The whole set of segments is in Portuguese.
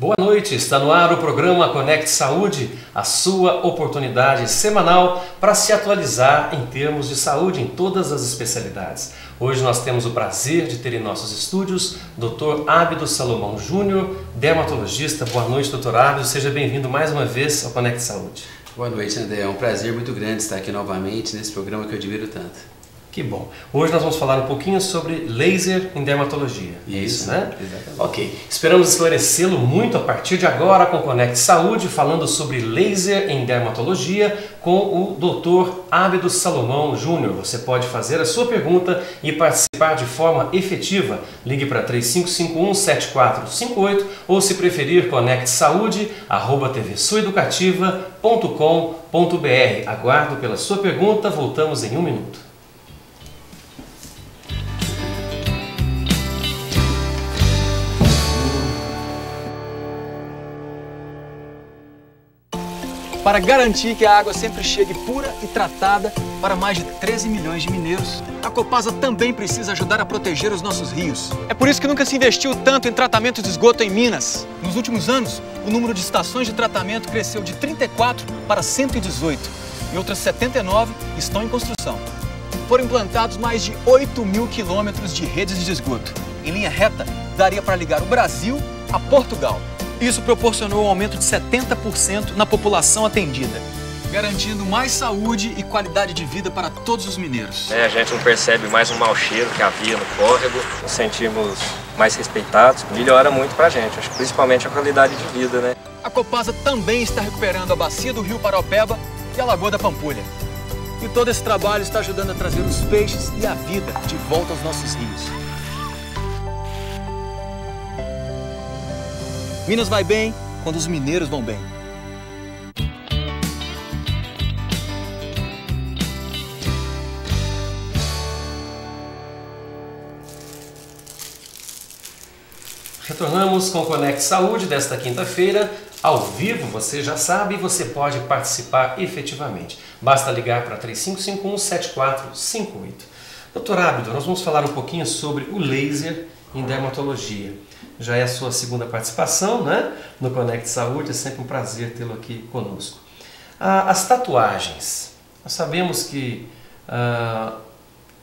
Boa noite, está no ar o programa Conecte Saúde, a sua oportunidade semanal para se atualizar em termos de saúde em todas as especialidades. Hoje nós temos o prazer de ter em nossos estúdios Dr. Ábido Salomão Júnior, dermatologista. Boa noite, Dr. Ábido, seja bem-vindo mais uma vez ao Conecte Saúde. Boa noite, André. É um prazer muito grande estar aqui novamente nesse programa que eu admiro tanto. Que bom. Hoje nós vamos falar um pouquinho sobre laser em dermatologia. Isso, né? Exatamente. Ok. Esperamos esclarecê-lo muito a partir de agora com o Conecte Saúde, falando sobre laser em dermatologia com o Dr. Ábido Salomão Júnior. Você pode fazer a sua pergunta e participar de forma efetiva. Ligue para 3551-7458 ou, se preferir, conectesaúde@tvsueducativa.com.br. Aguardo pela sua pergunta. Voltamos em um minuto. Para garantir que a água sempre chegue pura e tratada para mais de 13 milhões de mineiros, a Copasa também precisa ajudar a proteger os nossos rios. É por isso que nunca se investiu tanto em tratamento de esgoto em Minas. Nos últimos anos, o número de estações de tratamento cresceu de 34 para 118 e outras 79 estão em construção. Foram implantados mais de 8 mil quilômetros de redes de esgoto. Em linha reta, daria para ligar o Brasil a Portugal. Isso proporcionou um aumento de 70% na população atendida, garantindo mais saúde e qualidade de vida para todos os mineiros. A gente não percebe mais um mau cheiro que havia no córrego, nos sentimos mais respeitados, melhora muito pra gente, acho que principalmente a qualidade de vida, né? A Copasa também está recuperando a bacia do Rio Paraopeba e a Lagoa da Pampulha. E todo esse trabalho está ajudando a trazer os peixes e a vida de volta aos nossos rios. Minas vai bem quando os mineiros vão bem. Retornamos com o Conecte Saúde desta quinta-feira. Ao vivo, você já sabe, e você pode participar efetivamente. Basta ligar para 3551-7458. Dr. Ábido, nós vamos falar um pouquinho sobre o laser em dermatologia. Já é a sua segunda participação, né, no Conecte Saúde, é sempre um prazer tê-lo aqui conosco. As tatuagens, nós sabemos que a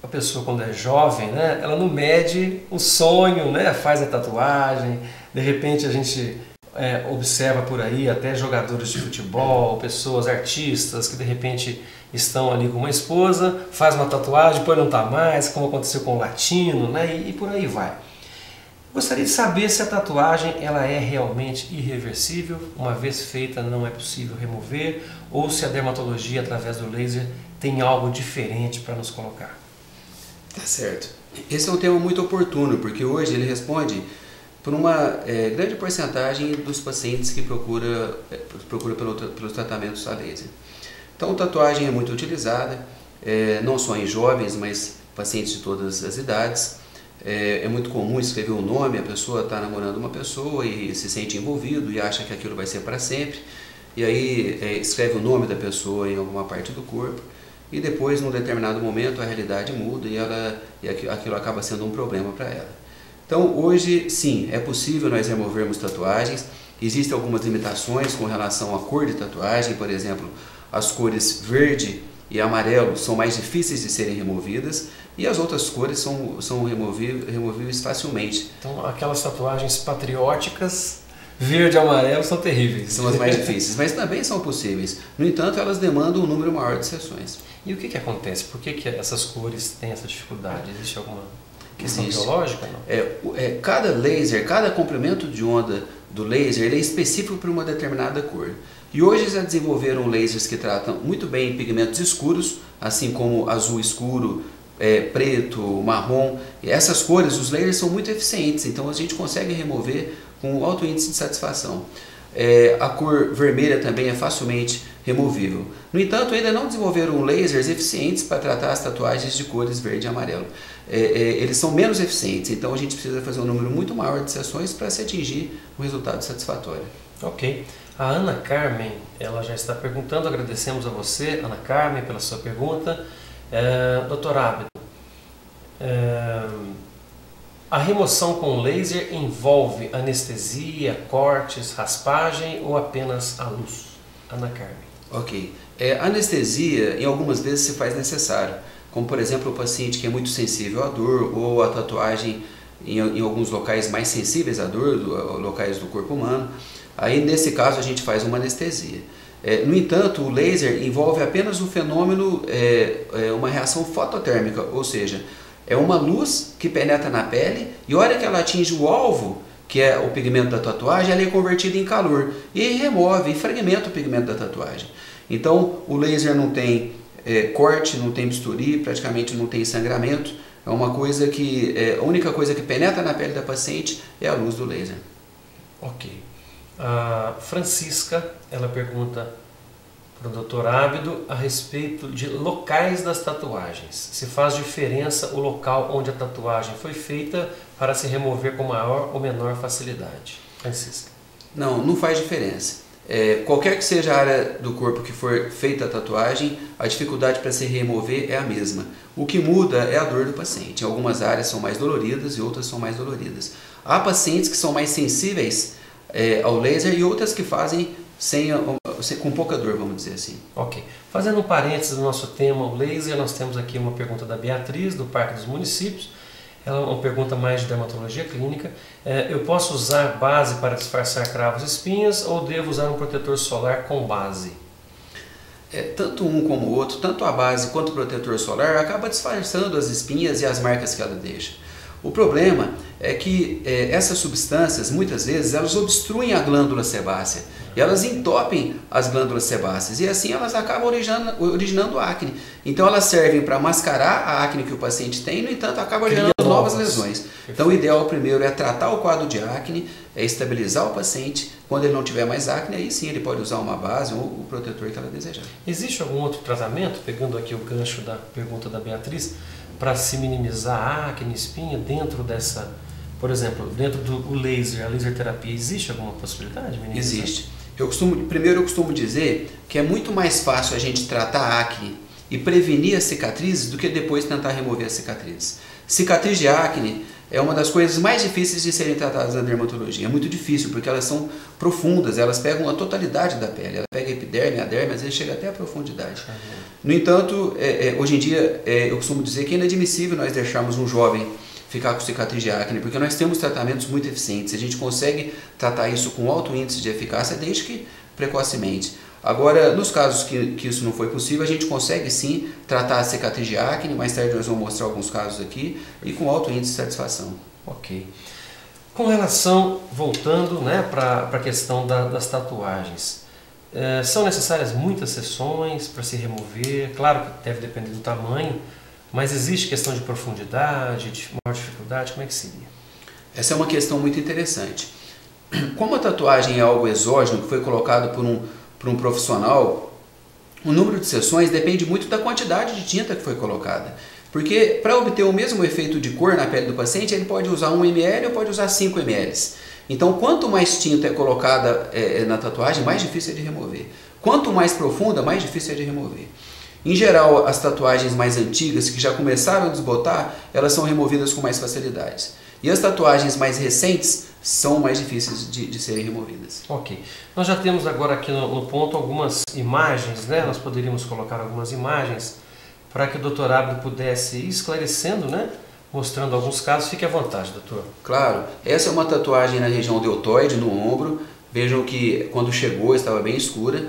pessoa, quando é jovem, né, ela não mede o sonho, né, faz a tatuagem, de repente a gente observa por aí até jogadores de futebol, pessoas, artistas que de repente estão ali com uma esposa, faz uma tatuagem, depois não está mais, como aconteceu com o latino, né, e por aí vai. Gostaria de saber se a tatuagem ela é realmente irreversível, uma vez feita não é possível remover, ou se a dermatologia através do laser tem algo diferente para nos colocar. Tá certo. Esse é um tema muito oportuno, porque hoje ele responde por uma grande porcentagem dos pacientes que procura pelos tratamentos a laser. Então, a tatuagem é muito utilizada, não só em jovens, mas pacientes de todas as idades. É muito comum escrever o nome, a pessoa está namorando uma pessoa e se sente envolvido e acha que aquilo vai ser para sempre. E aí escreve o nome da pessoa em alguma parte do corpo e depois, num determinado momento, a realidade muda e aquilo acaba sendo um problema para ela. Então, hoje, sim, é possível nós removermos tatuagens. Existem algumas limitações com relação à cor de tatuagem, por exemplo, as cores verde e amarelo são mais difíceis de serem removidas e as outras cores são removíveis facilmente. Então, aquelas tatuagens patrióticas, verde e amarelo, são terríveis. São as mais difíceis, mas também são possíveis. No entanto, elas demandam um número maior de sessões. E o que acontece? Por que essas cores têm essa dificuldade? Existe alguma questão biológica? Não? Cada laser, cada comprimento de onda do laser, ele é específico para uma determinada cor. E hoje já desenvolveram lasers que tratam muito bem pigmentos escuros, assim como azul escuro, preto, marrom. E essas cores, os lasers são muito eficientes, então a gente consegue remover com alto índice de satisfação. A cor vermelha também é facilmente removível. No entanto, ainda não desenvolveram lasers eficientes para tratar as tatuagens de cores verde e amarelo. Eles são menos eficientes, então a gente precisa fazer um número muito maior de sessões para se atingir um resultado satisfatório. Ok. A Ana Carmen, ela já está perguntando, agradecemos a você, Ana Carmen, pela sua pergunta. Dr. Ábido, A remoção com laser envolve anestesia, cortes, raspagem ou apenas a luz? Ana Carmen. Ok. Anestesia, em algumas vezes, se faz necessário. Como, por exemplo, o paciente que é muito sensível à dor ou a tatuagem em alguns locais mais sensíveis à dor, locais do corpo humano. Aí, nesse caso, a gente faz uma anestesia. No entanto, o laser envolve apenas o fenômeno, uma reação fototérmica, ou seja, é uma luz que penetra na pele e a hora que ela atinge o alvo, que é o pigmento da tatuagem, ela é convertida em calor e remove e fragmenta o pigmento da tatuagem. Então, o laser não tem corte, não tem bisturi, praticamente não tem sangramento. É uma coisa que, a única coisa que penetra na pele da paciente é a luz do laser. Ok. A Francisca, ela pergunta para o Dr. Ábido a respeito de locais das tatuagens. Se faz diferença o local onde a tatuagem foi feita para se remover com maior ou menor facilidade? Francisca. Não faz diferença. Qualquer que seja a área do corpo que for feita a tatuagem, a dificuldade para se remover é a mesma. O que muda é a dor do paciente. Em algumas áreas são mais doloridas e outras são mais doloridas. Há pacientes que são mais sensíveis ao laser e outras que fazem com pouca dor, vamos dizer assim. Ok. Fazendo um parênteses do nosso tema, o laser, nós temos aqui uma pergunta da Beatriz, do Parque dos Municípios. Ela é uma pergunta mais de dermatologia clínica. Eu posso usar base para disfarçar cravos e espinhas ou devo usar um protetor solar com base? Tanto um como o outro, tanto a base quanto o protetor solar, acaba disfarçando as espinhas e as marcas que ela deixa. O problema é que essas substâncias, muitas vezes, elas obstruem a glândula sebácea e elas entopem as glândulas sebáceas e assim elas acabam originando acne. Então elas servem para mascarar a acne que o paciente tem, no entanto acabam gerando novas lesões. Então o ideal primeiro é tratar o quadro de acne, estabilizar o paciente. Quando ele não tiver mais acne, aí sim ele pode usar uma base ou o protetor que ela desejar. Existe algum outro tratamento, pegando aqui o gancho da pergunta da Beatriz, para se minimizar a acne, espinha dentro dessa, por exemplo, dentro do laser, a laser terapia, existe alguma possibilidade? Existe. Primeiro eu costumo dizer que é muito mais fácil a gente tratar a acne e prevenir as cicatrizes do que depois tentar remover as cicatrizes. Cicatriz de acne é uma das coisas mais difíceis de serem tratadas na dermatologia. É muito difícil porque elas são profundas, elas pegam a totalidade da pele. Ela pega a epiderme, a derme, às vezes chega até a profundidade. No entanto, hoje em dia, eu costumo dizer que é inadmissível nós deixarmos um jovem ficar com cicatriz de acne, porque nós temos tratamentos muito eficientes. A gente consegue tratar isso com alto índice de eficácia desde que precocemente. Agora, nos casos que isso não foi possível, a gente consegue sim tratar a cicatriz de acne. Mais tarde nós vamos mostrar alguns casos aqui e com alto índice de satisfação. Ok. Com relação, voltando para a questão das tatuagens, são necessárias muitas sessões para se remover? Claro que deve depender do tamanho, mas existe questão de profundidade, de maior dificuldade? Como é que seria? Essa é uma questão muito interessante. Como a tatuagem é algo exógeno, que foi colocado por um profissional, o número de sessões depende muito da quantidade de tinta que foi colocada. Porque para obter o mesmo efeito de cor na pele do paciente, ele pode usar 1 ml ou pode usar 5 ml. Então, quanto mais tinta é colocada na tatuagem, mais difícil é de remover. Quanto mais profunda, mais difícil é de remover. Em geral, as tatuagens mais antigas, que já começaram a desbotar, elas são removidas com mais facilidade. E as tatuagens mais recentes são mais difíceis de serem removidas. Ok. Nós já temos agora aqui no ponto algumas imagens, né? Nós poderíamos colocar algumas imagens para que o Dr. Ábido pudesse ir esclarecendo, né? Mostrando alguns casos. Fique à vontade, doutor. Claro. Essa é uma tatuagem na região deltoide, no ombro. Vejam que quando chegou estava bem escura.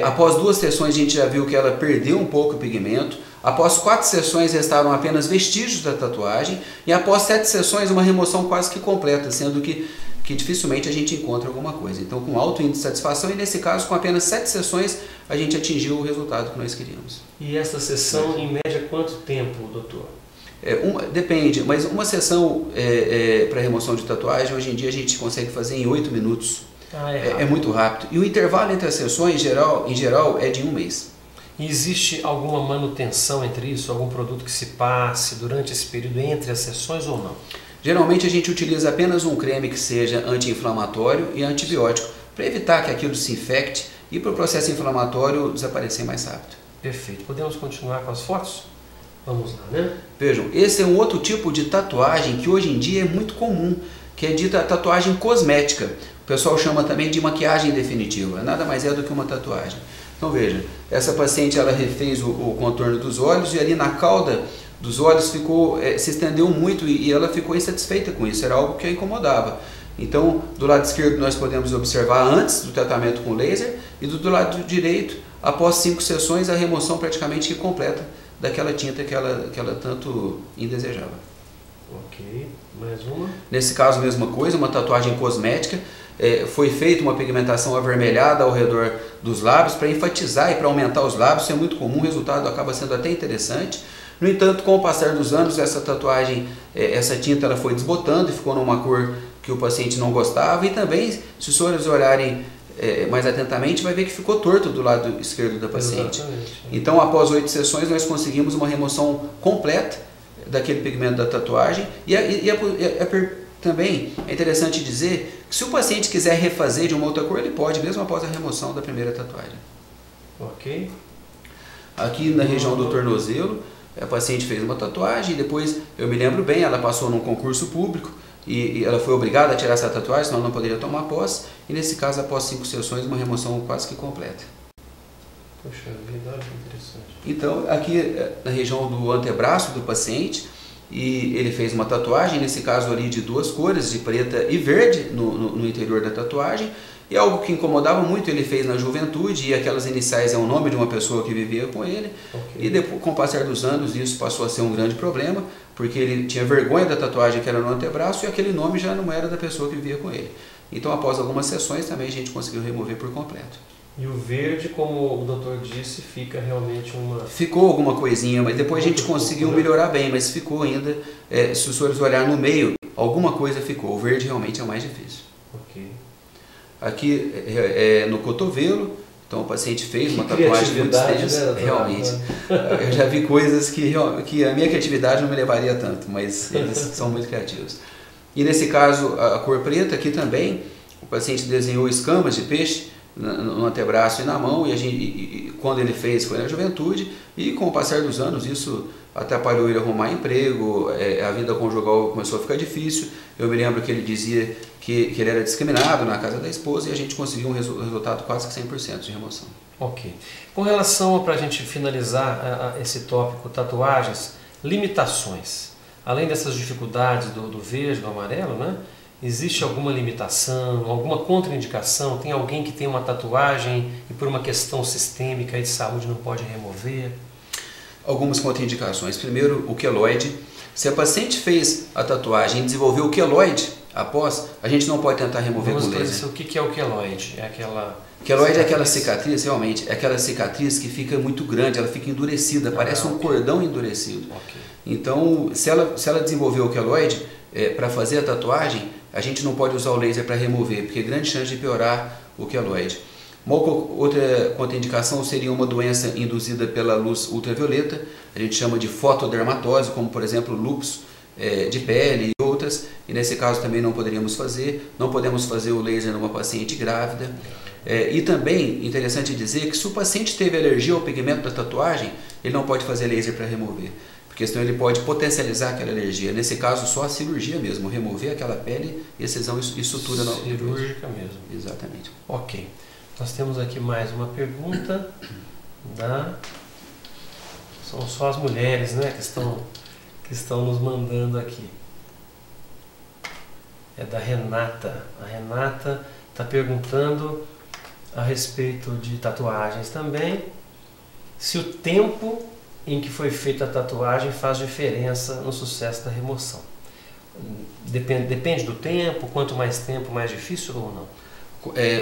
Após 2 sessões a gente já viu que ela perdeu um pouco o pigmento. Após 4 sessões restaram apenas vestígios da tatuagem. E após 7 sessões uma remoção quase que completa, sendo que dificilmente a gente encontra alguma coisa. Então, com alto índice de satisfação, e nesse caso, com apenas 7 sessões, a gente atingiu o resultado que nós queríamos. E essa sessão, em média, quanto tempo, doutor? Depende, mas uma sessão para remoção de tatuagem, hoje em dia a gente consegue fazer em 8 minutos. É muito rápido. E o intervalo entre as sessões, em geral, é de 1 mês. E existe alguma manutenção entre isso? Algum produto que se passe durante esse período entre as sessões ou não? Geralmente a gente utiliza apenas um creme que seja anti-inflamatório e antibiótico, para evitar que aquilo se infecte e para o processo inflamatório desaparecer mais rápido. Perfeito. Podemos continuar com as fotos? Vamos lá, né? Vejam, esse é um outro tipo de tatuagem que hoje em dia é muito comum, que é dita tatuagem cosmética. O pessoal chama também de maquiagem definitiva, nada mais é do que uma tatuagem. Então veja, essa paciente ela refez o contorno dos olhos e ali na cauda dos olhos ficou, se estendeu muito e ela ficou insatisfeita com isso, era algo que a incomodava. Então, do lado esquerdo nós podemos observar antes do tratamento com laser e do lado direito, após 5 sessões, a remoção praticamente completa daquela tinta que ela tanto indesejava. Ok, mais uma. Nesse caso, mesma coisa, uma tatuagem cosmética. Foi feita uma pigmentação avermelhada ao redor dos lábios para enfatizar e para aumentar os lábios. Isso é muito comum, o resultado acaba sendo até interessante. No entanto, com o passar dos anos, essa tatuagem, essa tinta ela foi desbotando e ficou numa cor que o paciente não gostava. E também, se os senhores olharem mais atentamente, vai ver que ficou torto do lado esquerdo da paciente. Exatamente. Então, após 8 sessões, nós conseguimos uma remoção completa daquele pigmento da tatuagem. Também é interessante dizer que se o paciente quiser refazer de uma outra cor, ele pode, mesmo após a remoção da primeira tatuagem. Ok. Aqui na região do tornozelo, a paciente fez uma tatuagem e depois, eu me lembro bem, ela passou num concurso público e ela foi obrigada a tirar essa tatuagem, senão ela não poderia tomar posse. E nesse caso, após 5 sessões, uma remoção quase que completa. Poxa vida, olha que interessante. Então, aqui na região do antebraço do paciente, e ele fez uma tatuagem, nesse caso ali de 2 cores, de preta e verde no interior da tatuagem, e algo que incomodava muito ele fez na juventude, e aquelas iniciais é o nome de uma pessoa que vivia com ele, okay. E depois, com o passar dos anos isso passou a ser um grande problema, porque ele tinha vergonha da tatuagem que era no antebraço e aquele nome já não era da pessoa que vivia com ele. Então após algumas sessões também a gente conseguiu remover por completo. E o verde, como o doutor disse, fica realmente uma... Ficou alguma coisinha, mas depois a gente conseguiu melhorar bem, mas ficou ainda, se os senhores olharem no meio, alguma coisa ficou. O verde realmente é o mais difícil. Ok. Aqui no cotovelo, então o paciente fez uma tatuagem muito extensa, né, realmente. Eu já vi coisas que a minha criatividade não me levaria tanto, mas eles são muito criativos. E nesse caso, a cor preta, aqui também, o paciente desenhou escamas de peixe no antebraço e na mão, e quando ele fez foi na juventude, e com o passar dos anos isso atrapalhou ele arrumar emprego, a vida conjugal começou a ficar difícil. Eu me lembro que ele dizia que ele era discriminado na casa da esposa, e a gente conseguiu um resultado quase que 100% de remoção. Ok. Com relação, para a gente finalizar esse tópico tatuagens, limitações. Além dessas dificuldades do verde, do amarelo, né? Existe alguma limitação, alguma contraindicação? Tem alguém que tem uma tatuagem e por uma questão sistêmica e de saúde não pode remover? Algumas contraindicações. Primeiro, o queloide. Se a paciente fez a tatuagem e desenvolveu o queloide após, a gente não pode tentar remover com laser. O que é o queloide? É aquela... Queloide é aquela cicatriz, realmente, é aquela cicatriz que fica muito grande, ela fica endurecida, parece um cordão endurecido. Okay. Então, se ela desenvolveu o queloide, para fazer a tatuagem, a gente não pode usar o laser para remover, porque é grande chance de piorar o queloide. Uma outra contraindicação seria uma doença induzida pela luz ultravioleta, a gente chama de fotodermatose, como por exemplo lúpus de pele e outras, e nesse caso também não poderíamos fazer, não podemos fazer o laser numa paciente grávida. E também, interessante dizer que se o paciente teve alergia ao pigmento da tatuagem, ele não pode fazer laser para remover, porque senão ele pode potencializar aquela alergia. Nesse caso, só a cirurgia mesmo, remover aquela pele e excisão e sutura. Cirúrgica mesmo. Exatamente. Ok. Nós temos aqui mais uma pergunta São só as mulheres, né, que estão nos mandando aqui. É da Renata. A Renata está perguntando a respeito de tatuagens também, se o tempo em que foi feita a tatuagem faz diferença no sucesso da remoção. Depende do tempo, quanto mais tempo, mais difícil ou não?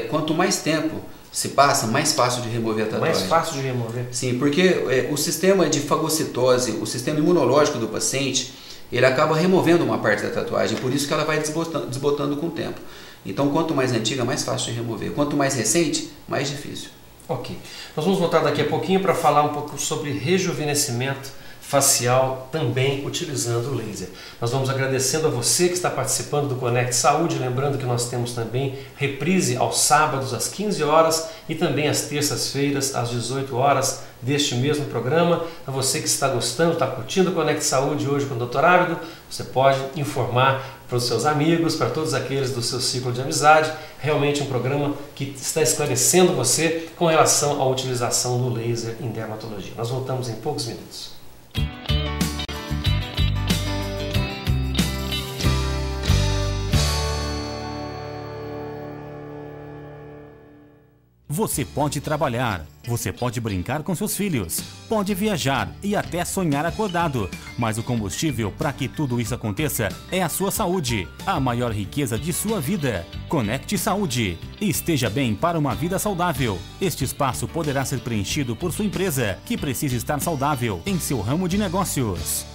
Quanto mais tempo se passa, mais fácil de remover a tatuagem. Mais fácil de remover? Sim, porque o sistema de fagocitose, o sistema imunológico do paciente, ele acaba removendo uma parte da tatuagem, por isso que ela vai desbotando com o tempo. Então, quanto mais antiga, mais fácil de remover. Quanto mais recente, mais difícil. Ok. Nós vamos voltar daqui a pouquinho para falar um pouco sobre rejuvenescimento facial, também utilizando o laser. Nós vamos agradecendo a você que está participando do Conect Saúde, lembrando que nós temos também reprise aos sábados às 15 horas e também às terças-feiras às 18 horas deste mesmo programa. A você que está gostando, está curtindo o Conecte Saúde hoje com o Dr. Ábido, você pode informar para os seus amigos, para todos aqueles do seu ciclo de amizade. Realmente um programa que está esclarecendo você com relação à utilização do laser em dermatologia. Nós voltamos em poucos minutos. Você pode trabalhar, você pode brincar com seus filhos, pode viajar e até sonhar acordado. Mas o combustível para que tudo isso aconteça é a sua saúde, a maior riqueza de sua vida. Conecte Saúde e esteja bem para uma vida saudável. Este espaço poderá ser preenchido por sua empresa, que precisa estar saudável em seu ramo de negócios.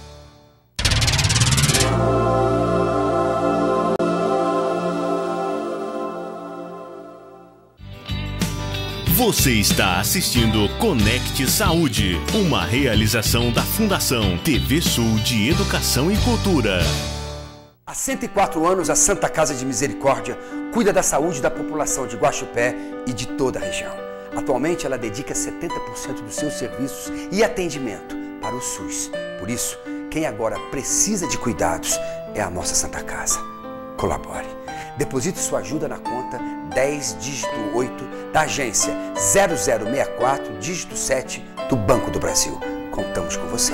Você está assistindo Conecte Saúde, uma realização da Fundação TV Sul de Educação e Cultura. Há 104 anos, a Santa Casa de Misericórdia cuida da saúde da população de Guaxupé e de toda a região. Atualmente, ela dedica 70% dos seus serviços e atendimento para o SUS. Por isso, quem agora precisa de cuidados é a nossa Santa Casa. Colabore. Deposite sua ajuda na conta 10 dígito 8 da agência 0064 dígito 7 do Banco do Brasil. Contamos com você.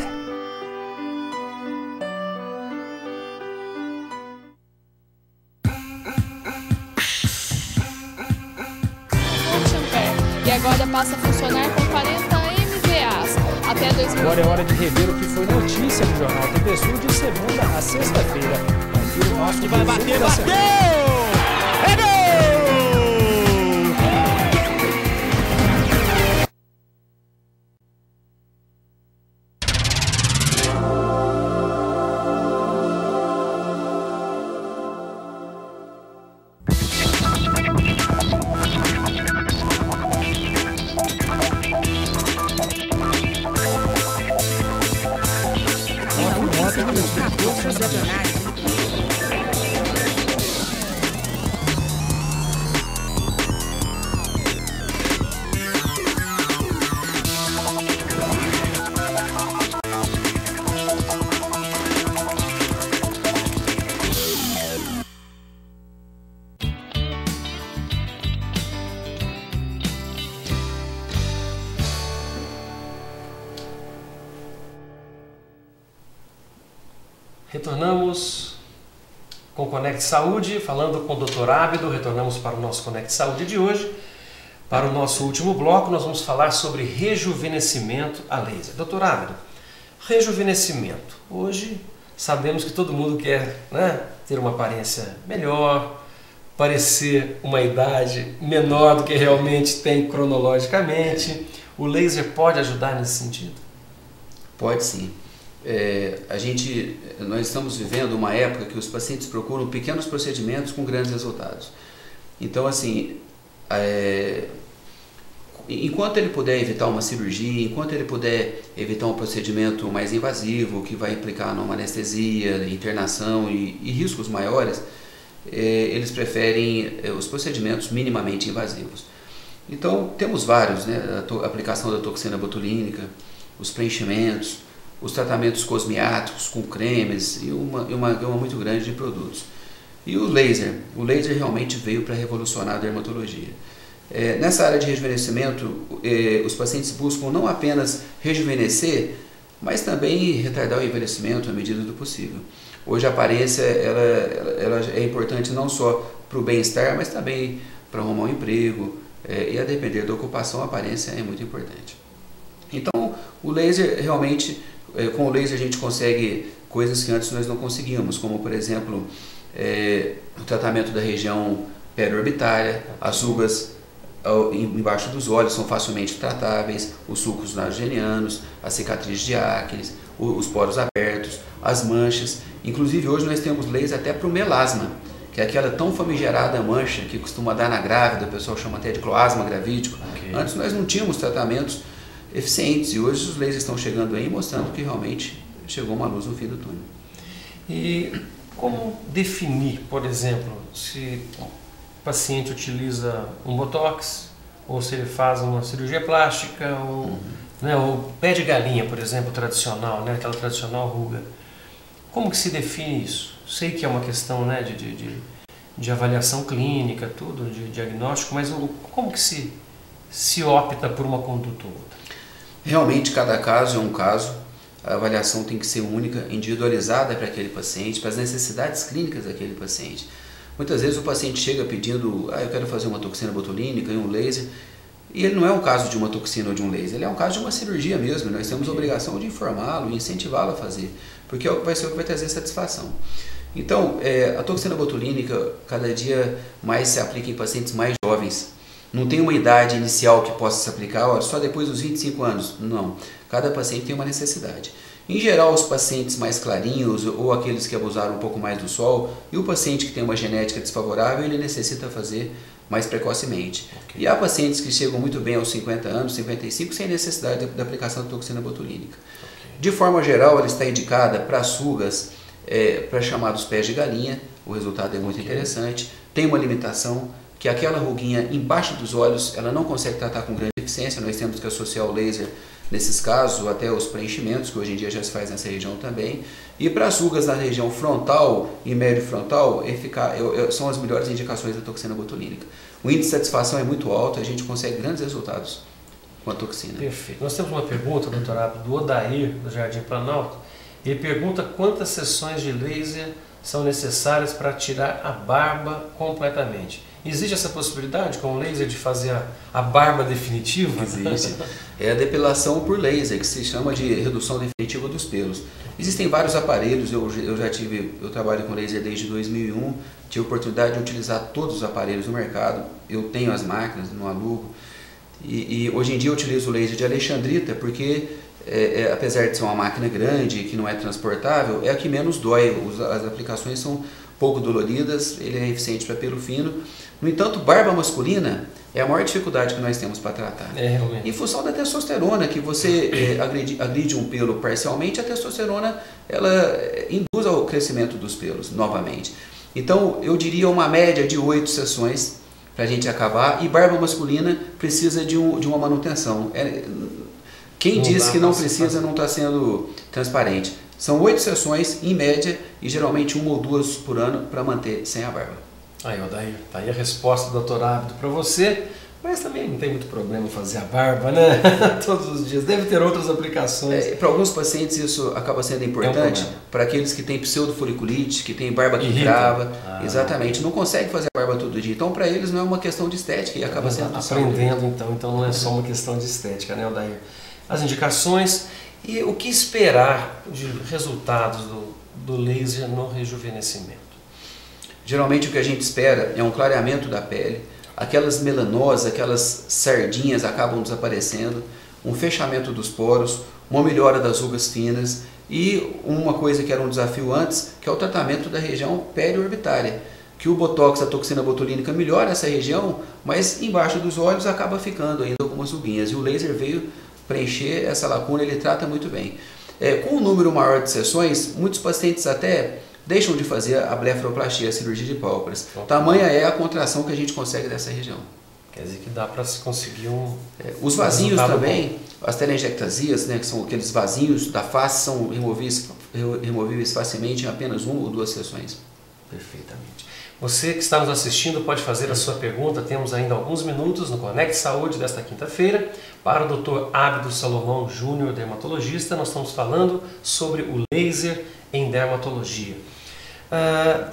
E agora passa a funcionar com 40 MVAs. Até 2000. Agora é hora de rever o que foi notícia no Jornal TV Sul de segunda a sexta-feira. Confira o nosso vai bater, bateu! É gol! Retornamos com o Conecte Saúde, falando com o Dr. Ábido. Retornamos para o nosso Conecte Saúde de hoje. Para o nosso último bloco, nós vamos falar sobre rejuvenescimento a laser. Dr. Ábido, rejuvenescimento. Hoje sabemos que todo mundo quer, né, ter uma aparência melhor, parecer uma idade menor do que realmente tem cronologicamente. O laser pode ajudar nesse sentido? Pode sim. Nós estamos vivendo uma época que os pacientes procuram pequenos procedimentos com grandes resultados. Então, assim, enquanto ele puder evitar uma cirurgia, enquanto ele puder evitar um procedimento mais invasivo, que vai implicar numa anestesia, internação e riscos maiores, eles preferem os procedimentos minimamente invasivos. Então, temos vários, né? A aplicação da toxina botulínica, os preenchimentos, os tratamentos cosmiáticos com cremes e uma gama muito grande de produtos. E o laser realmente veio para revolucionar a dermatologia. Nessa área de rejuvenescimento, os pacientes buscam não apenas rejuvenescer, mas também retardar o envelhecimento à medida do possível. Hoje a aparência ela é importante não só para o bem-estar, mas também para arrumar um emprego, e a depender da ocupação, a aparência é muito importante. Então, o laser realmente, com o laser a gente consegue coisas que antes nós não conseguíamos, como por exemplo, o tratamento da região periorbitária, as rugas embaixo dos olhos são facilmente tratáveis, os sulcos nasogenianos, as cicatrizes de acne, os poros abertos, as manchas. Inclusive hoje nós temos laser até para o melasma, que é aquela tão famigerada mancha que costuma dar na grávida, o pessoal chama até de cloasma gravídico. Okay. Antes nós não tínhamos tratamentos eficientes e hoje os lasers estão chegando aí mostrando que realmente chegou uma luz no fim do túnel. E como definir, por exemplo, se o paciente utiliza um botox ou se ele faz uma cirurgia plástica ou né? O pé de galinha, por exemplo, tradicional, né? Aquela tradicional ruga. Como que se define isso? Sei que é uma questão, né, de avaliação clínica, tudo, de diagnóstico, mas como que se opta por uma conduta ou outra? Realmente, cada caso é um caso. A avaliação tem que ser única, individualizada para aquele paciente, para as necessidades clínicas daquele paciente. Muitas vezes o paciente chega pedindo, eu quero fazer uma toxina botulínica e um laser, e ele não é um caso de uma toxina ou de um laser, ele é um caso de uma cirurgia mesmo. Nós temos a obrigação de informá-lo e incentivá-lo a fazer, porque vai ser o que vai trazer satisfação. Então, a toxina botulínica cada dia mais se aplica em pacientes mais jovens. Não tem uma idade inicial que possa se aplicar, só depois dos 25 anos. Não. Cada paciente tem uma necessidade. Em geral, os pacientes mais clarinhos ou aqueles que abusaram um pouco mais do sol, e o paciente que tem uma genética desfavorável, ele necessita fazer mais precocemente. Okay. E há pacientes que chegam muito bem aos 50 anos, 55, sem necessidade da aplicação da toxina botulínica. Okay. De forma geral, ela está indicada para as rugas, para chamados pés de galinha. O resultado é muito interessante. Tem uma limitação, que aquela ruguinha embaixo dos olhos, ela não consegue tratar com grande eficiência. Nós temos que associar o laser nesses casos, ou até os preenchimentos, que hoje em dia já se faz nessa região também. E para as rugas na região frontal e médio frontal, são as melhores indicações da toxina botulínica. O índice de satisfação é muito alto, a gente consegue grandes resultados com a toxina. Perfeito. Nós temos uma pergunta, doutor Abdo, do Odair, do Jardim Planalto. Ele pergunta quantas sessões de laser são necessárias para tirar a barba completamente. Existe essa possibilidade com o laser de fazer a barba definitiva? Existe. É a depilação por laser, que se chama de redução definitiva dos pelos. Existem vários aparelhos, eu trabalho com laser desde 2001, tive a oportunidade de utilizar todos os aparelhos no mercado, eu tenho as máquinas, não alugo, e hoje em dia eu utilizo o laser de alexandrita, porque apesar de ser uma máquina grande, que não é transportável, é a que menos dói, as aplicações são pouco doloridas, ele é eficiente para pelo fino. No entanto, barba masculina é a maior dificuldade que nós temos para tratar. Em função da testosterona, que você agride um pelo parcialmente, a testosterona ela induz ao crescimento dos pelos novamente. Então, eu diria uma média de 8 sessões para a gente acabar, e barba masculina precisa de uma manutenção. Quem diz que não precisa não está sendo transparente. São 8 sessões em média e geralmente 1 ou 2 por ano para manter sem a barba. Aí, Odair, tá aí a resposta do Dr. Abdo para você, mas também não tem muito problema fazer a barba, né? Todos os dias. Deve ter outras aplicações. Para alguns pacientes isso acaba sendo importante, para aqueles que têm pseudofoliculite, que têm barba que crava, exatamente, não consegue fazer a barba todo dia. Então, para eles não é uma questão de estética e acaba sendo aprendendo, então não é só uma questão de estética, né, Odair? As indicações e o que esperar de resultados do laser no rejuvenescimento? Geralmente o que a gente espera é um clareamento da pele, aquelas melanoses, aquelas sardinhas acabam desaparecendo, um fechamento dos poros, uma melhora das rugas finas e uma coisa que era um desafio antes, que é o tratamento da região periorbitária, que o botox, a toxina botulínica melhora essa região, mas embaixo dos olhos acaba ficando ainda algumas ruguinhas, e o laser veio preencher essa lacuna, ele trata muito bem. Com um número maior de sessões, muitos pacientes até deixam de fazer a blefaroplastia, a cirurgia de pálpebras. Tamanha é a contração que a gente consegue dessa região. Quer dizer que dá para se conseguir os vasinhos também, as telangiectasias, né, que são aqueles vasinhos da face, são removíveis facilmente em apenas 1 ou 2 sessões. Perfeitamente. Você que está nos assistindo pode fazer a sua pergunta, temos ainda alguns minutos no Conect Saúde desta quinta-feira. Para o Dr. Abdo Salomão Júnior, dermatologista, nós estamos falando sobre o laser em dermatologia.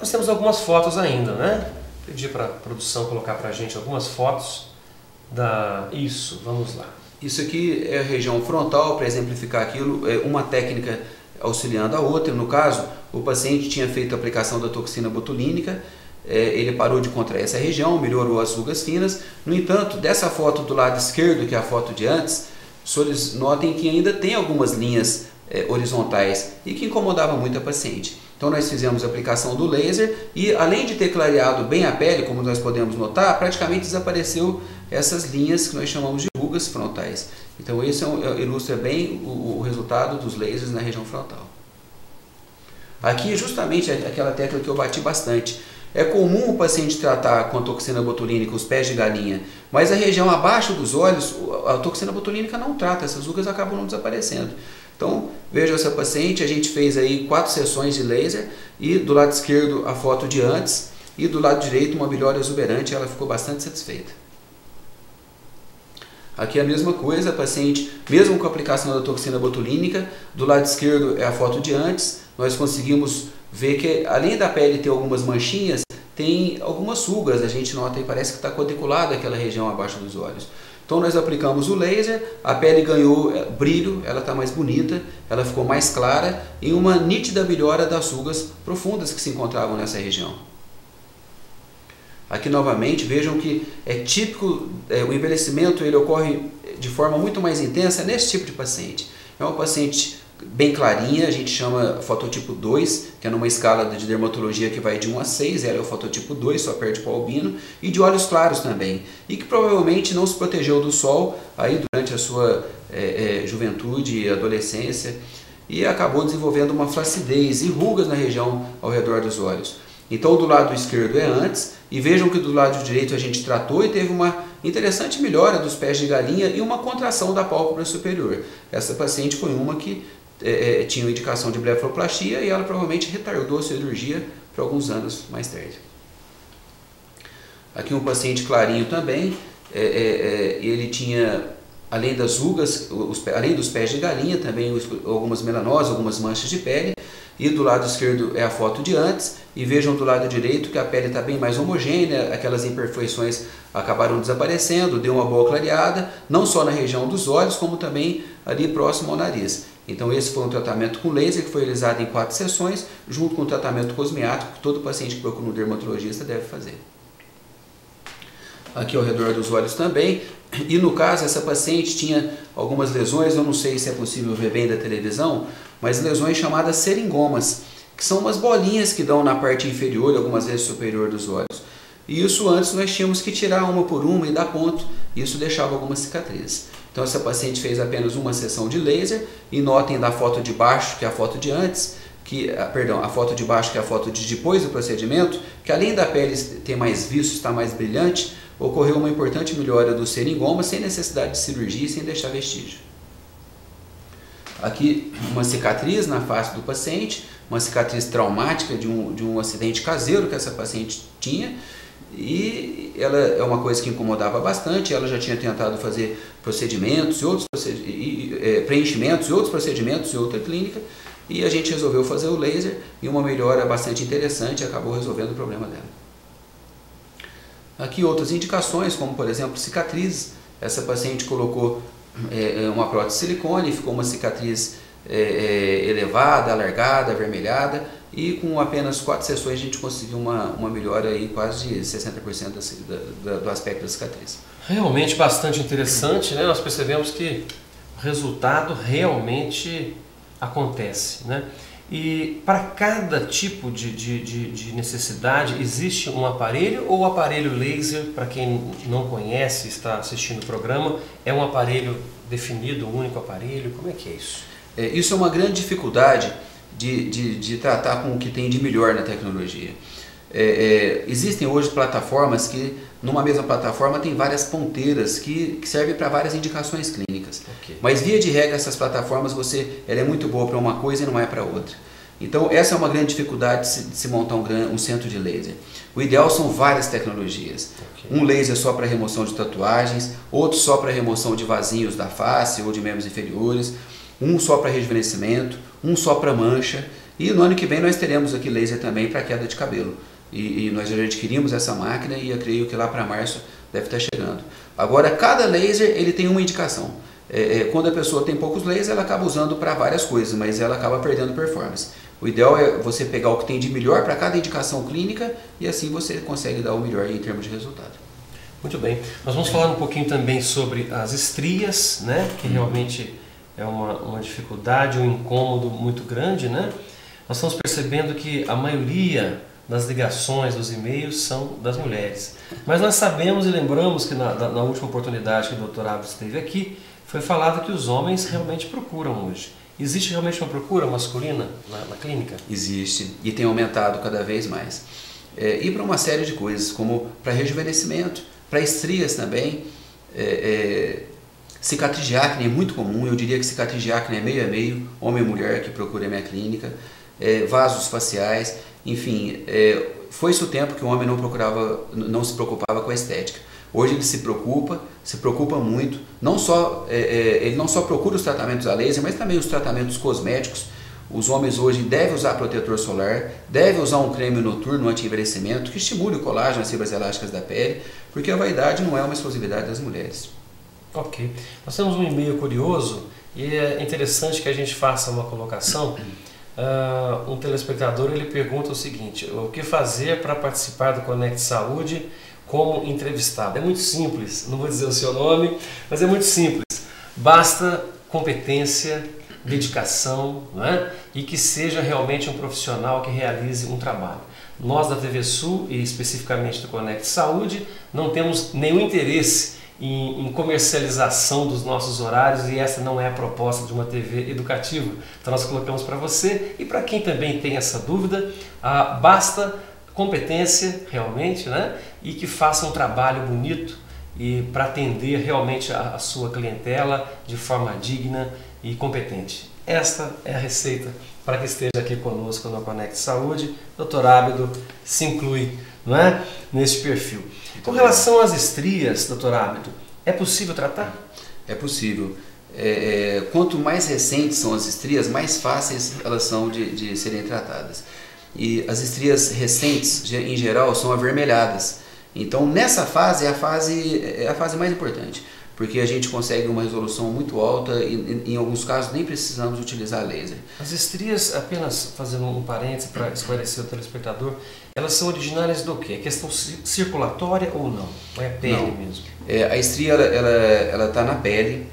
Nós temos algumas fotos ainda, né? Pedi para a produção colocar para a gente algumas fotos Isso, vamos lá. Isso aqui é a região frontal, para exemplificar aquilo, é uma técnica auxiliando a outra. No caso, o paciente tinha feito a aplicação da toxina botulínica, ele parou de contrair essa região, melhorou as rugas finas. No entanto, dessa foto do lado esquerdo, que é a foto de antes, os senhores notem que ainda tem algumas linhas horizontais e que incomodavam muito a paciente. Então nós fizemos a aplicação do laser e, além de ter clareado bem a pele, como nós podemos notar, praticamente desapareceu essas linhas que nós chamamos de rugas frontais. Então isso ilustra bem o resultado dos lasers na região frontal. Aqui justamente aquela tecla que eu bati bastante. É comum o paciente tratar com a toxina botulínica os pés de galinha, mas a região abaixo dos olhos, a toxina botulínica não trata, essas rugas acabam não desaparecendo. Então, veja essa paciente, a gente fez aí 4 sessões de laser e do lado esquerdo a foto de antes e do lado direito uma bilhora exuberante, ela ficou bastante satisfeita. Aqui é a mesma coisa, a paciente, mesmo com a aplicação da toxina botulínica, do lado esquerdo é a foto de antes, nós conseguimos ver que além da pele ter algumas manchinhas, tem algumas rugas, a gente nota aí, parece que está quadriculada aquela região abaixo dos olhos. Então nós aplicamos o laser, a pele ganhou brilho, ela está mais bonita, ela ficou mais clara e uma nítida melhora das rugas profundas que se encontravam nessa região. Aqui novamente, vejam que é típico, o envelhecimento ele ocorre de forma muito mais intensa nesse tipo de paciente. É uma paciente bem clarinha, a gente chama fototipo 2, que é numa escala de dermatologia que vai de 1 a 6, ela é o fototipo 2, só perde para o albino, e de olhos claros também, e que provavelmente não se protegeu do sol aí durante a sua juventude e adolescência, e acabou desenvolvendo uma flacidez e rugas na região ao redor dos olhos. Então do lado esquerdo é antes, e vejam que do lado direito a gente tratou e teve uma interessante melhora dos pés de galinha e uma contração da pálpebra superior. Essa paciente foi uma que tinha uma indicação de blefaroplastia e ela provavelmente retardou a cirurgia por alguns anos mais tarde. Aqui um paciente clarinho também, ele tinha, além das rugas, além dos pés de galinha, também algumas melanoses, algumas manchas de pele. E do lado esquerdo é a foto de antes, e vejam do lado direito que a pele está bem mais homogênea, aquelas imperfeições acabaram desaparecendo, deu uma boa clareada, não só na região dos olhos, como também ali próximo ao nariz. Então esse foi um tratamento com laser que foi realizado em 4 sessões, junto com o tratamento cosmiático que todo paciente que procura um dermatologista deve fazer. Aqui ao redor dos olhos também, e no caso essa paciente tinha algumas lesões, eu não sei se é possível ver bem da televisão, mas lesões chamadas seringomas, que são umas bolinhas que dão na parte inferior e algumas vezes superior dos olhos. E isso antes nós tínhamos que tirar uma por uma e dar ponto, e isso deixava algumas cicatrizes. Então essa paciente fez apenas uma sessão de laser, e notem da foto de baixo, que é a foto de antes, a foto de baixo que é a foto de depois do procedimento, que além da pele ter mais viço, estar mais brilhante, ocorreu uma importante melhora do seringoma sem necessidade de cirurgia e sem deixar vestígio. Aqui uma cicatriz na face do paciente, uma cicatriz traumática de um acidente caseiro que essa paciente tinha, e ela é uma coisa que incomodava bastante. Ela já tinha tentado fazer procedimentos preenchimentos e outros procedimentos em outra clínica, e a gente resolveu fazer o laser, e uma melhora bastante interessante acabou resolvendo o problema dela. Aqui outras indicações, como por exemplo cicatrizes. Essa paciente colocou uma prótese de silicone, ficou uma cicatriz elevada, alargada, avermelhada, e com apenas 4 sessões a gente conseguiu uma melhora aí quase de 60% do aspecto da cicatriz. Realmente bastante interessante, né? Nós percebemos que o resultado realmente acontece, né? E para cada tipo de necessidade existe um aparelho, ou o aparelho laser, para quem não conhece, está assistindo o programa, é um aparelho definido, um único aparelho? Como é que é isso? Isso é uma grande dificuldade de tratar com o que tem de melhor na tecnologia. Existem hoje plataformas que, numa mesma plataforma, tem várias ponteiras que servem para várias indicações clínicas. Okay. Mas via de regra essas plataformas, ela é muito boa para uma coisa e não é para outra. Então essa é uma grande dificuldade de se montar um centro de laser. O ideal são várias tecnologias. Okay. Um laser só para remoção de tatuagens, outro só para remoção de vasinhos da face ou de membros inferiores, um só para rejuvenescimento, um só para mancha, e no ano que vem nós teremos aqui laser também para queda de cabelo. E nós já adquirimos essa máquina e eu creio que lá para março deve estar chegando. Agora, cada laser ele tem uma indicação. Quando a pessoa tem poucos lasers, ela acaba usando para várias coisas, mas ela acaba perdendo performance. O ideal é você pegar o que tem de melhor para cada indicação clínica e assim você consegue dar o melhor em termos de resultado. Muito bem. Nós vamos falar um pouquinho também sobre as estrias, né? Que realmente é uma dificuldade, um incômodo muito grande, né? Nós estamos percebendo que a maioria das ligações, dos e-mails, são das mulheres. Mas nós sabemos e lembramos que na última oportunidade que o Dr. Abel esteve aqui, foi falado que os homens realmente procuram hoje. Existe realmente uma procura masculina na clínica? Existe, e tem aumentado cada vez mais. e para uma série de coisas, como para rejuvenescimento, para estrias também, cicatriz de acne é muito comum, eu diria que cicatriz de acne é meio a meio, homem e mulher que procura a minha clínica, vasos faciais, enfim, foi-se o tempo que o homem não se preocupava com a estética. Hoje ele se preocupa muito, ele não só procura os tratamentos a laser, mas também os tratamentos cosméticos. Os homens hoje devem usar protetor solar, devem usar um creme noturno anti-envelhecimento que estimule o colágeno, as fibras elásticas da pele, porque a vaidade não é uma exclusividade das mulheres. Ok. Nós temos um e-mail curioso e é interessante que a gente faça uma colocação. Um telespectador ele pergunta o seguinte: o que fazer para participar do Conect Saúde como entrevistado? É muito simples, não vou dizer o seu nome, mas é muito simples. Basta competência, dedicação, não é? E que seja realmente um profissional que realize um trabalho. Nós da TV Sul e especificamente do Conect Saúde não temos nenhum interesse em comercialização dos nossos horários e essa não é a proposta de uma TV educativa. Então nós colocamos para você e para quem também tem essa dúvida, basta competência realmente, né? E que faça um trabalho bonito e para atender realmente a sua clientela de forma digna e competente. Esta é a receita para que esteja aqui conosco no Conect Saúde. Dr. Ábido se inclui, não é? Neste perfil. Com relação às estrias, Dr. Ábido, é possível tratar? É possível. Quanto mais recentes são as estrias, mais fáceis elas são de serem tratadas. E as estrias recentes, em geral, são avermelhadas. Então, nessa fase é a fase mais importante, porque a gente consegue uma resolução muito alta e em alguns casos nem precisamos utilizar laser. As estrias, apenas fazendo um parênteses para esclarecer o telespectador, elas são originárias do quê? É questão circulatória ou não? Ou é a pele mesmo? A estria ela está na pele.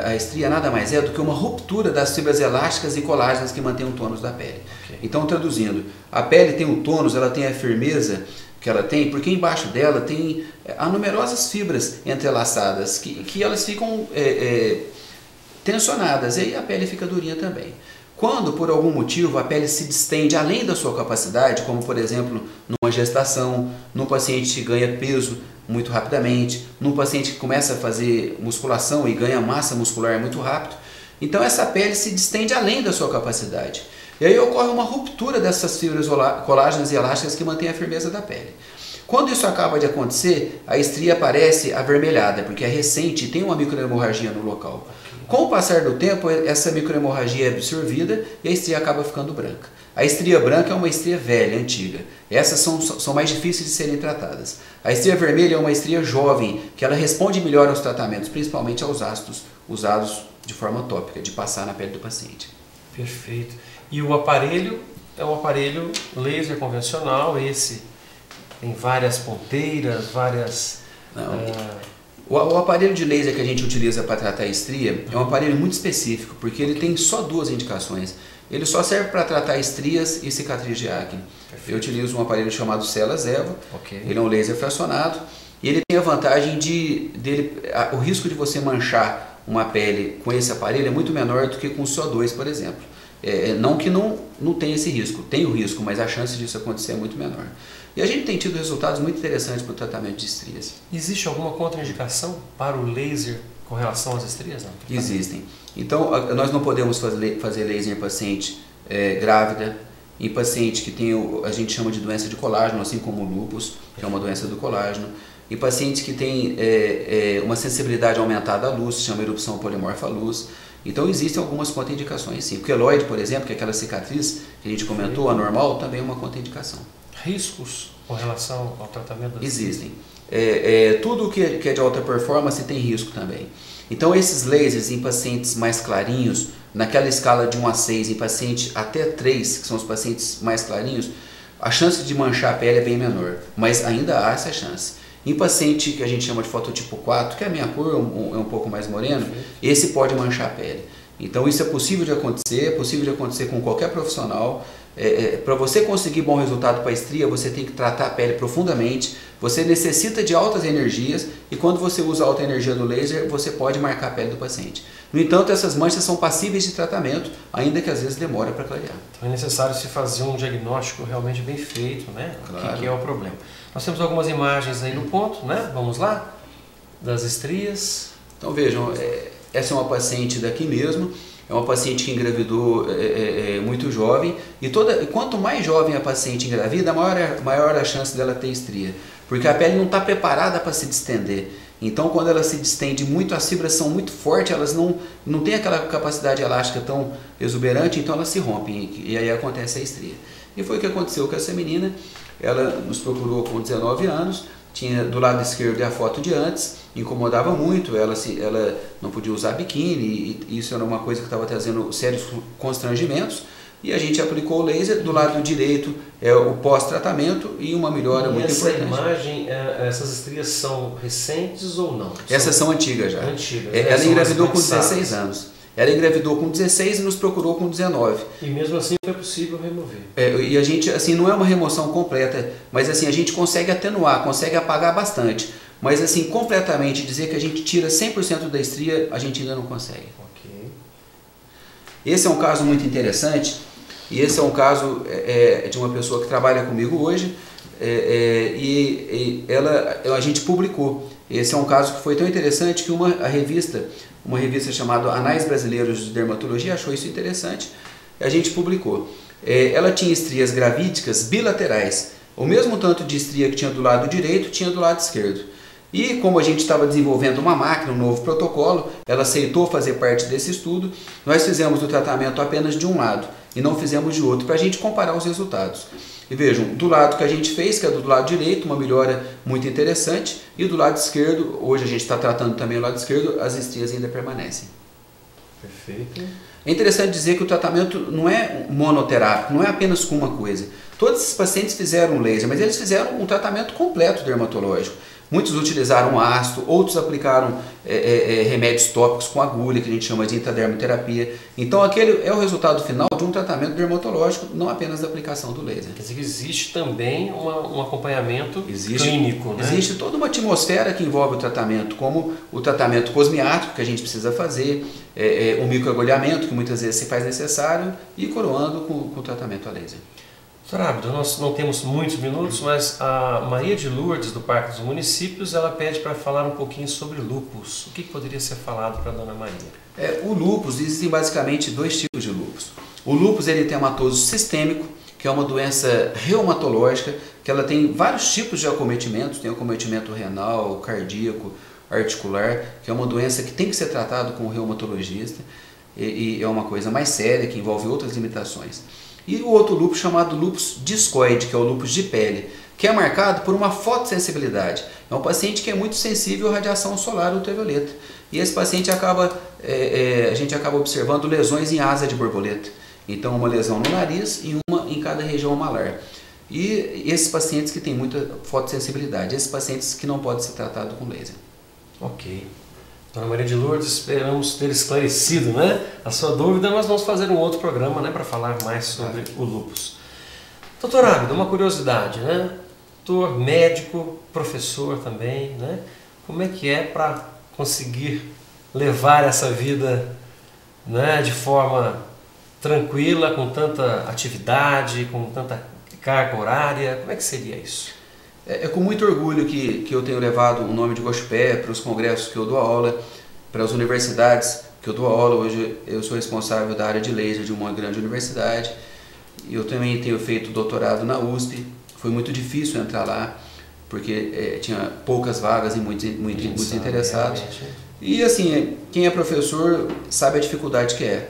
A estria nada mais é do que uma ruptura das fibras elásticas e colágenas que mantêm o tônus da pele. Okay. Então, traduzindo, a pele tem o tônus, ela tem a firmeza que ela tem, porque embaixo dela há numerosas fibras entrelaçadas que elas ficam tensionadas, e aí a pele fica durinha também. Quando, por algum motivo, a pele se distende além da sua capacidade, como por exemplo, numa gestação, num paciente que ganha peso muito rapidamente, num paciente que começa a fazer musculação e ganha massa muscular muito rápido, então essa pele se distende além da sua capacidade. E aí ocorre uma ruptura dessas fibras colágenas e elásticas que mantêm a firmeza da pele. Quando isso acaba de acontecer, a estria aparece avermelhada, porque é recente e tem uma microhemorragia no local. Com o passar do tempo, essa microhemorragia é absorvida e a estria acaba ficando branca. A estria branca é uma estria velha, antiga. Essas são mais difíceis de serem tratadas. A estria vermelha é uma estria jovem, que ela responde melhor aos tratamentos, principalmente aos ácidos usados de forma tópica, de passar na pele do paciente. Perfeito. E o aparelho é um aparelho laser convencional, esse tem várias ponteiras, várias... O aparelho de laser que a gente utiliza para tratar a estria é um aparelho muito específico, porque ele tem só duas indicações. Ele só serve para tratar estrias e cicatriz de acne. Perfeito. Eu utilizo um aparelho chamado Celas Evo, ele é um laser fracionado, e ele tem a vantagem o risco de você manchar uma pele com esse aparelho é muito menor do que com o CO2, por exemplo. Não que não tenha esse risco, tem o risco, mas a chance disso acontecer é muito menor. E a gente tem tido resultados muito interessantes para o tratamento de estrias. Existe alguma contraindicação para o laser com relação às estrias? Não? Existem. Então, nós não podemos fazer laser em paciente grávida, em paciente que tem a gente chama de doença de colágeno, assim como o lúpus, que é uma doença do colágeno, em pacientes que têm uma sensibilidade aumentada à luz, se chama erupção polimorfa à luz. Então existem algumas contraindicações sim. O queloide, por exemplo, que é aquela cicatriz que a gente comentou, anormal, também é uma contraindicação. Riscos com relação ao tratamento? Existem. Tudo que é de alta performance tem risco também. Então esses lasers em pacientes mais clarinhos, naquela escala de 1 a 6, em paciente até 3, que são os pacientes mais clarinhos, a chance de manchar a pele é bem menor, mas ainda há essa chance. Em paciente que a gente chama de fototipo 4, que é a minha cor, é um pouco mais moreno, esse pode manchar a pele. Então isso é possível de acontecer com qualquer profissional. Para você conseguir bom resultado para a estria, você tem que tratar a pele profundamente, você necessita de altas energias e quando você usa a alta energia do laser, você pode marcar a pele do paciente. No entanto, essas manchas são passíveis de tratamento, ainda que às vezes demore para clarear. Então é necessário se fazer um diagnóstico realmente bem feito, né? Claro. O que é o problema. Nós temos algumas imagens aí no ponto, né? Vamos lá? Das estrias. Então vejam, essa é uma paciente daqui mesmo. É uma paciente que engravidou muito jovem e quanto mais jovem a paciente engravida, maior a chance dela ter estria, porque a pele não está preparada para se distender. Então quando ela se distende muito, as fibras são muito fortes, elas não têm aquela capacidade elástica tão exuberante, então elas se rompem e aí acontece a estria. E foi o que aconteceu com essa menina. Ela nos procurou com 19 anos, tinha do lado esquerdo a foto de antes, incomodava muito, ela não podia usar biquíni, e isso era uma coisa que estava trazendo sérios constrangimentos, e a gente aplicou o laser. Do lado direito é o pós-tratamento e uma melhora muito importante. Essa imagem, essas estrias são recentes ou não? Essas são antigas já. Antigas. Ela engravidou com 16 anos. Ela engravidou com 16 e nos procurou com 19. E mesmo assim foi possível remover. E a gente, assim, não é uma remoção completa, mas assim, a gente consegue atenuar, consegue apagar bastante. Mas assim, completamente dizer que a gente tira 100% da estria, a gente ainda não consegue. Okay. Esse é um caso muito interessante, e esse é um caso de uma pessoa que trabalha comigo hoje, a gente publicou. Esse é um caso que foi tão interessante que uma revista chamada Anais Brasileiros de Dermatologia achou isso interessante, a gente publicou. Ela tinha estrias gravídicas bilaterais, o mesmo tanto de estria que tinha do lado direito, tinha do lado esquerdo. E como a gente estava desenvolvendo uma máquina, um novo protocolo, ela aceitou fazer parte desse estudo, nós fizemos o tratamento apenas de um lado e não fizemos de outro, para a gente comparar os resultados. E vejam, do lado que a gente fez, que é do lado direito, uma melhora muito interessante, e do lado esquerdo, hoje a gente está tratando também o lado esquerdo, as estrias ainda permanecem. Perfeito. É interessante dizer que o tratamento não é monoterápico, não é apenas com uma coisa. Todos esses pacientes fizeram laser, mas eles fizeram um tratamento completo dermatológico. Muitos utilizaram ácido, outros aplicaram remédios tópicos com agulha, que a gente chama de intradermoterapia. Então aquele é o resultado final de um tratamento dermatológico, não apenas da aplicação do laser. Quer dizer que existe também um acompanhamento clínico, né? Existe toda uma atmosfera que envolve o tratamento, como o tratamento cosmiátrico que a gente precisa fazer, o microagulhamento que muitas vezes se faz necessário, e coroando com o tratamento a laser. Doutor Abdo, nós não temos muitos minutos, mas a Maria de Lourdes, do Parque dos Municípios, ela pede para falar um pouquinho sobre lúpus. O que poderia ser falado para a dona Maria? O lúpus, existem basicamente dois tipos de lúpus. O lúpus eritematoso sistêmico, que é uma doença reumatológica, que ela tem vários tipos de acometimentos, tem acometimento renal, cardíaco, articular, que é uma doença que tem que ser tratada com o reumatologista, e é uma coisa mais séria, que envolve outras limitações. E o outro lúpus chamado lúpus discoide, que é o lúpus de pele, que é marcado por uma fotossensibilidade. É um paciente que é muito sensível à radiação solar ultravioleta. E esse paciente a gente acaba observando lesões em asa de borboleta. Então uma lesão no nariz e uma em cada região malar. E esses pacientes que têm muita fotossensibilidade, esses pacientes que não podem ser tratados com laser. Ok. Dona Maria de Lourdes, esperamos ter esclarecido, né, a sua dúvida. Nós vamos fazer um outro programa, né, para falar mais sobre o lúpus. Doutor Abdo, uma curiosidade, né? Doutor, médico, professor também, né? Como é que é para conseguir levar essa vida, né, de forma tranquila, com tanta atividade, com tanta carga horária? Como é que seria isso? É com muito orgulho que eu tenho levado o nome de Guaxupé para os congressos que eu dou aula, para as universidades que eu dou aula. Hoje eu sou responsável da área de laser de uma grande universidade. Eu também tenho feito doutorado na USP. Foi muito difícil entrar lá, porque tinha poucas vagas e muitos interessados. E assim, quem é professor sabe a dificuldade que é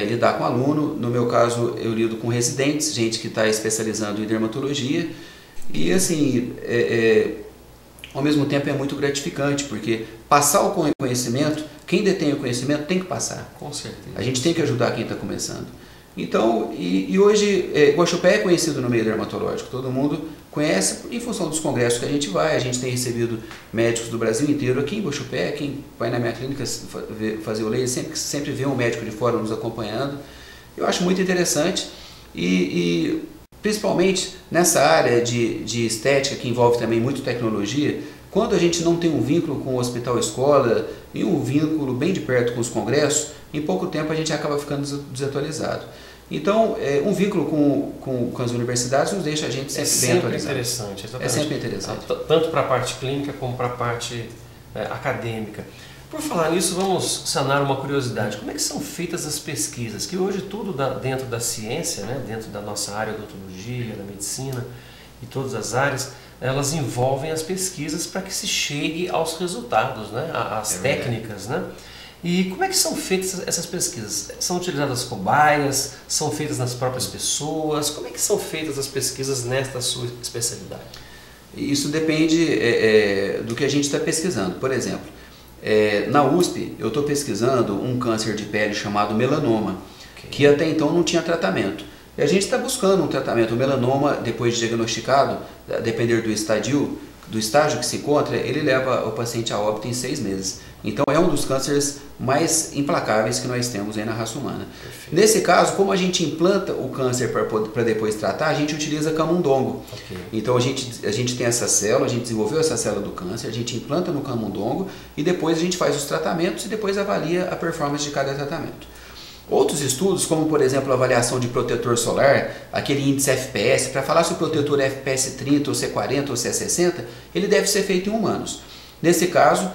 lidar com aluno. No meu caso, eu lido com residentes, gente que está especializando em dermatologia. E assim, ao mesmo tempo é muito gratificante, porque passar o conhecimento, quem detém o conhecimento tem que passar. Com certeza. A gente tem que ajudar quem está começando. Então, e hoje, Guaxupé é conhecido no meio dermatológico, todo mundo conhece em função dos congressos que a gente vai. A gente tem recebido médicos do Brasil inteiro aqui em Guaxupé. Quem vai na minha clínica fazer o laser sempre vê um médico de fora nos acompanhando. Eu acho muito interessante e principalmente nessa área de estética, que envolve também muito tecnologia, quando a gente não tem um vínculo com o hospital-escola e um vínculo bem de perto com os congressos, em pouco tempo a gente acaba ficando desatualizado. Então, um vínculo com as universidades nos deixa a gente sempre bem atualizado. Interessante, exatamente. É sempre interessante. Tanto para a parte clínica como para a parte acadêmica. Por falar nisso, vamos sanar uma curiosidade. Como é que são feitas as pesquisas? Que hoje tudo dentro da ciência, né, dentro da nossa área da odontologia, da medicina e todas as áreas, elas envolvem as pesquisas para que se chegue aos resultados, né, às técnicas, né? E como é que são feitas essas pesquisas? São utilizadas cobaias? São feitas nas próprias pessoas? Como é que são feitas as pesquisas nesta sua especialidade? Isso depende do que a gente está pesquisando. Por exemplo, na USP eu estou pesquisando um câncer de pele chamado melanoma, que até então não tinha tratamento. E a gente está buscando um tratamento. O melanoma, depois de diagnosticado, a depender do estágio que se encontra, ele leva o paciente a óbito em 6 meses. Então é um dos cânceres mais implacáveis que nós temos aí na raça humana. Perfeito. Nesse caso, como a gente implanta o câncer para depois tratar, a gente utiliza camundongo. Então a gente tem essa célula, a gente desenvolveu essa célula do câncer, a gente implanta no camundongo e depois a gente faz os tratamentos e depois avalia a performance de cada tratamento. Outros estudos, como por exemplo a avaliação de protetor solar, aquele índice FPS, para falar se o protetor é FPS 30 ou se é 40 ou se é 60, ele deve ser feito em humanos. Nesse caso,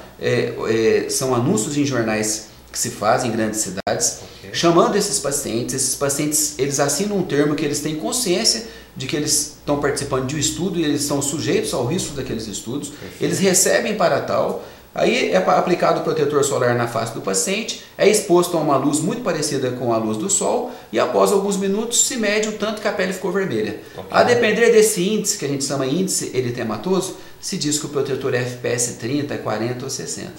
são anúncios em jornais que se fazem em grandes cidades, chamando esses pacientes eles assinam um termo que eles têm consciência de que eles estão participando de um estudo e eles estão sujeitos ao risco daqueles estudos, eles recebem para tal. Aí é aplicado o protetor solar na face do paciente, é exposto a uma luz muito parecida com a luz do sol e após alguns minutos se mede o tanto que a pele ficou vermelha. A depender desse índice, que a gente chama índice eritematoso, se diz que o protetor é FPS 30, 40 ou 60.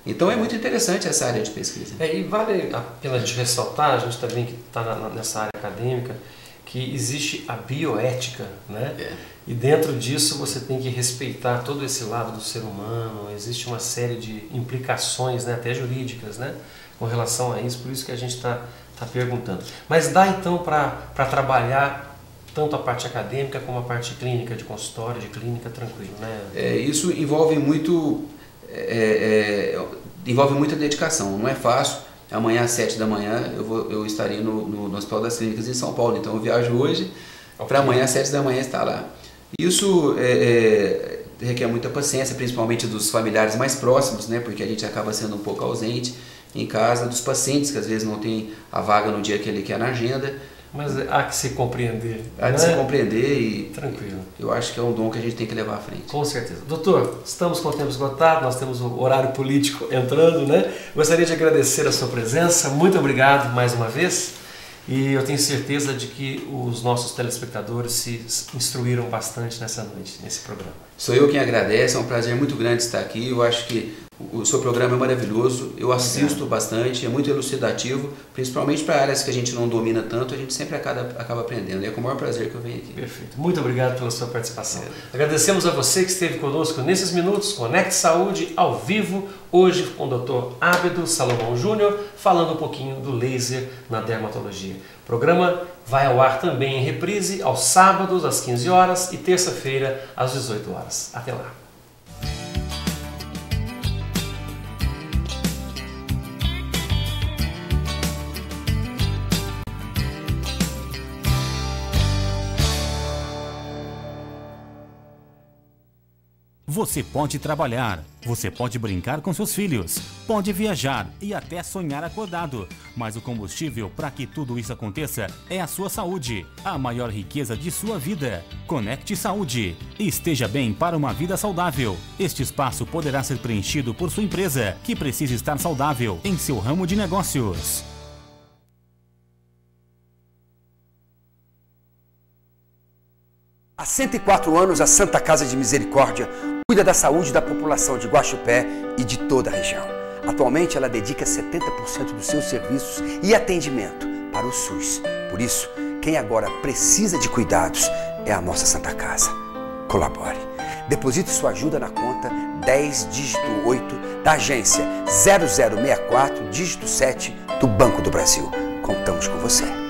Então é muito interessante essa área de pesquisa. E vale a pena a gente ressaltar, a gente também que está nessa área acadêmica, que existe a bioética, né? E dentro disso você tem que respeitar todo esse lado do ser humano, existe uma série de implicações, né, até jurídicas, né, com relação a isso, por isso que a gente está perguntando. Mas dá então para trabalhar tanto a parte acadêmica como a parte clínica, de consultório, de clínica, tranquilo, né? Isso envolve muita dedicação, não é fácil. Amanhã às 7 da manhã eu estarei no Hospital das Clínicas em São Paulo, então eu viajo hoje para amanhã às 7 da manhã estar lá. Isso requer muita paciência, principalmente dos familiares mais próximos, né, porque a gente acaba sendo um pouco ausente em casa, dos pacientes que às vezes não tem a vaga no dia que ele quer na agenda. Mas há que se compreender. Há que se compreender e tranquilo. Eu acho que é um dom que a gente tem que levar à frente. Com certeza. Doutor, estamos com o tempo esgotado, nós temos o horário político entrando, né? Gostaria de agradecer a sua presença, muito obrigado mais uma vez. E eu tenho certeza de que os nossos telespectadores se instruíram bastante nessa noite, nesse programa. Sou eu quem agradece, é um prazer muito grande estar aqui. Eu acho que o seu programa é maravilhoso, eu assisto bastante, é muito elucidativo, principalmente para áreas que a gente não domina tanto, a gente sempre acaba aprendendo. E é com o maior prazer que eu venho aqui. Perfeito. Muito obrigado pela sua participação. Agradecemos a você que esteve conosco nesses minutos, Conecte Saúde ao vivo, hoje com o Dr. Ábedo Salomão Júnior, falando um pouquinho do laser na dermatologia. O programa vai ao ar também em reprise aos sábados às 15 horas e terça-feira às 18 horas. Até lá. Você pode trabalhar, você pode brincar com seus filhos, pode viajar e até sonhar acordado. Mas o combustível para que tudo isso aconteça é a sua saúde, a maior riqueza de sua vida. Conecte Saúde. Esteja bem para uma vida saudável. Este espaço poderá ser preenchido por sua empresa, que precisa estar saudável em seu ramo de negócios. Há 104 anos, a Santa Casa de Misericórdia cuida da saúde da população de Guaxupé e de toda a região. Atualmente, ela dedica 70% dos seus serviços e atendimento para o SUS. Por isso, quem agora precisa de cuidados é a nossa Santa Casa. colabore. Deposite sua ajuda na conta 10 dígito 8 da agência 0064 dígito 7 do Banco do Brasil. Contamos com você.